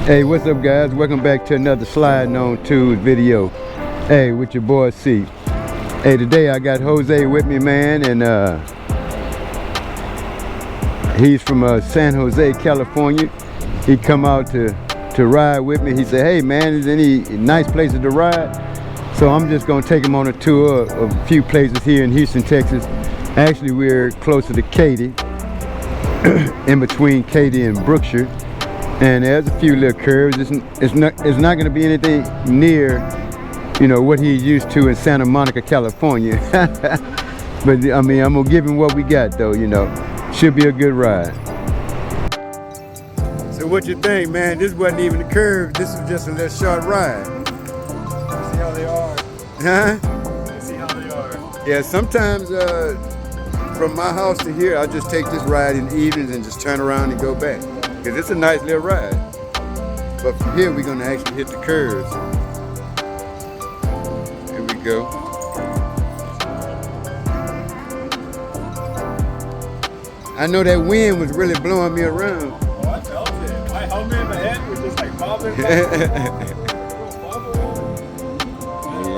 Hey, what's up guys? Welcome back to another Sliding on Twoz video. Hey, with your boy C. Hey, today I got Jose with me, man, and he's from San Jose, California. He come out to ride with me. He said, hey man, is there any nice places to ride? So I'm just gonna take him on a tour of a few places here in Houston, Texas. Actually, we're closer to Katy, in between Katy and Brookshire. And there's a few little curves. It's not going to be anything near, you know, what he's used to in Santa Monica, California. But I mean, I'm gonna give him what we got, though. You know, should be a good ride. So what you think, man? This wasn't even a curve. This was just a little short ride. See how they are. Huh? See how they are. Yeah. Sometimes from my house to here, I just take this ride in the evenings and just turn around and go back. Because it's a nice little ride. But from here, we're going to actually hit the curves. Here we go. I know that wind was really blowing me around. Oh, I felt it. My helmet in my head was just like bobbing. And right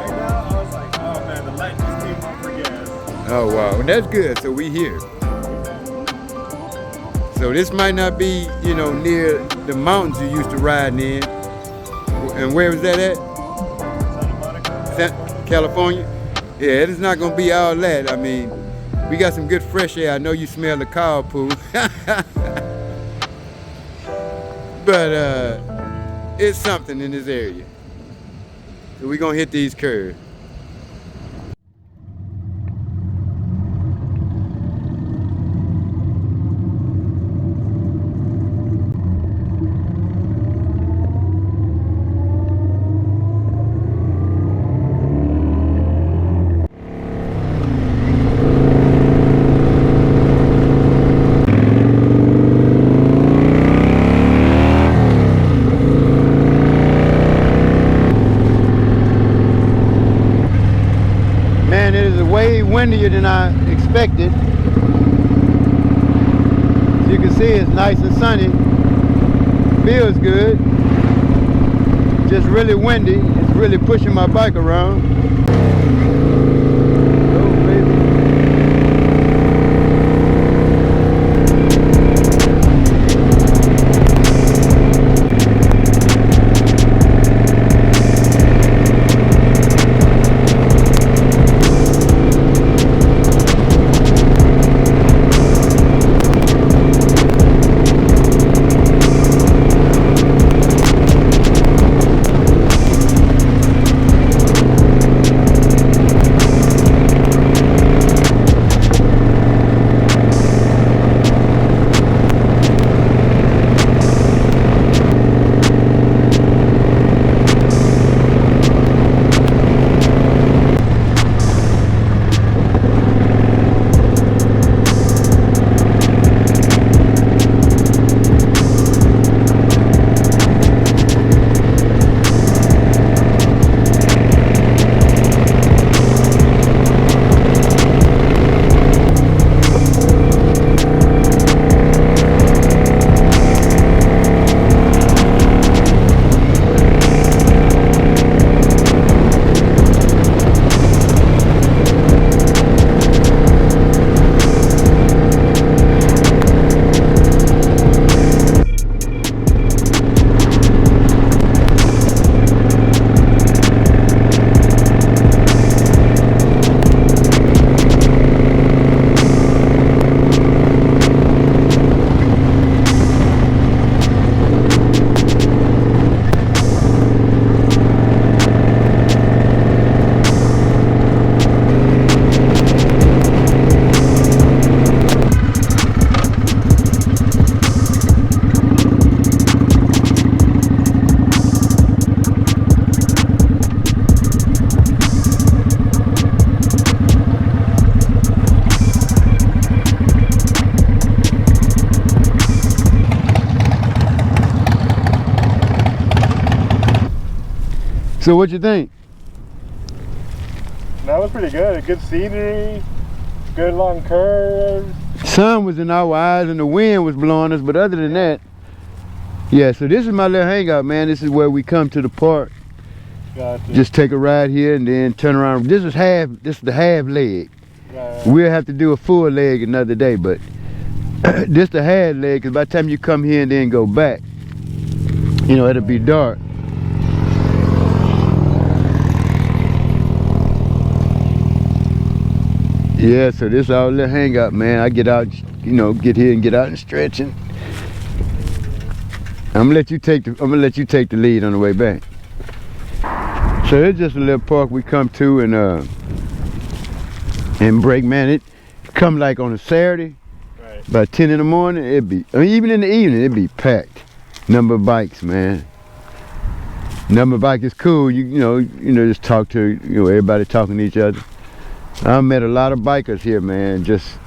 now, I was like, oh man, the light just came on for gas. Oh, wow. Well, that's good. So we here. So this might not be, you know, near the mountains you used to riding in. And where was that at? Santa Monica. California? Yeah, it's not gonna be all that. I mean, we got some good fresh air. I know you smell the cow poo. But it's something in this area. So we're gonna hit these curves. Way windier than I expected. As you can see, it's nice and sunny. Feels good. Just really windy. It's really pushing my bike around. Oh, baby. So what you think? That was pretty good. Good scenery, good long curves. Sun was in our eyes and the wind was blowing us, but other than that, Yeah, so this is my little hangout, man. This is where we come to the park. Gotcha. Just take a ride here and then turn around. This is the half leg. Right. We'll have to do a full leg another day, but this the half leg, because by the time you come here and then go back, you know, it'll be dark. Yeah, so this our little hangout, man. I get out, you know, get here and get out and stretching. I'm gonna let you take the lead on the way back. So it's just a little park we come to and break, man. It come like on a Saturday, Right. by 10 in the morning. It'd be, I mean, even in the evening, it'd be packed. Number of bikes, man. Number of bike is cool. You know, just talk to everybody talking to each other. I met a lot of bikers here, man. Just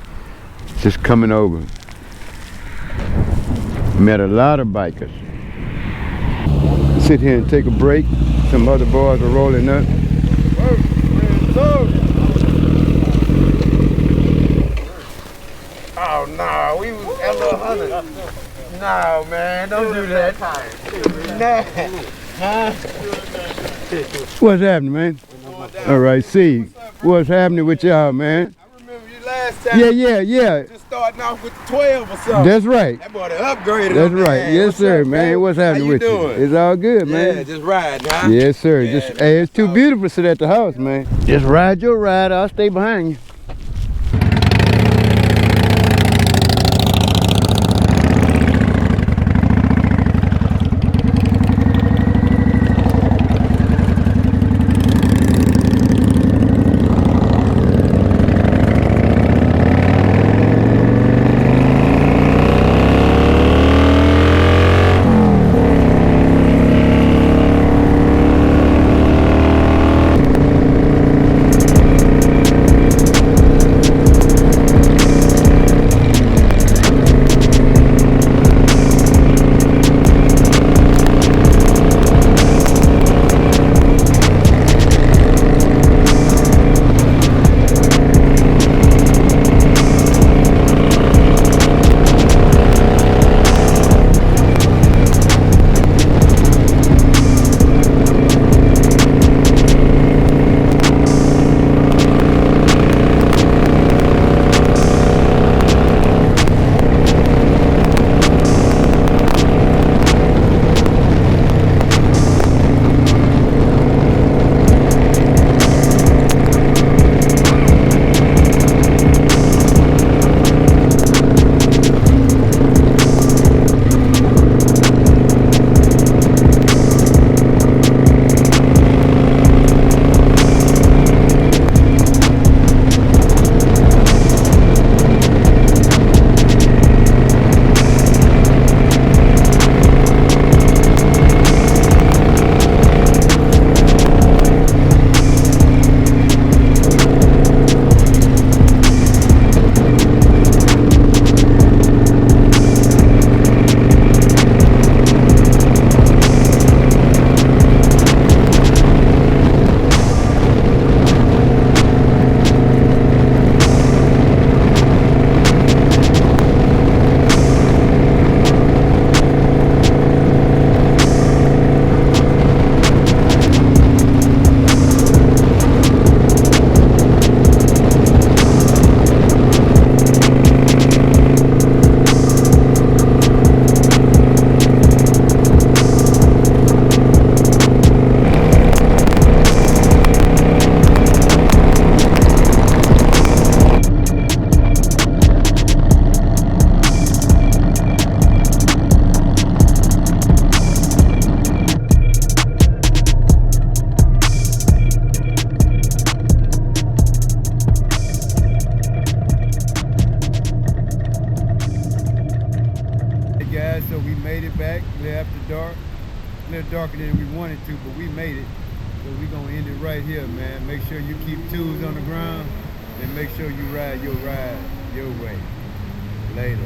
coming over. Met a lot of bikers. Sit here and take a break. Some other boys are rolling up. Oh no, we was at little hunter. No man, don't do that. Nah. What's happening, man? All right, see. What's happening with y'all, man? I remember you last time. Yeah. Just starting off with the 12 or something. That's right. That boy done upgraded. That's on right. that. Yes, What's sir, up, man. What's happening How with doing? you? It's all good, man. Yeah, just riding, huh? Yes, sir. Yeah, Just hey, it's too beautiful to sit at the house, man. Just ride your ride. I'll stay behind you. Darker than we wanted to, but we made it. So we're gonna end it right here, man. Make sure you keep Twoz on the ground and make sure you ride your way. Later.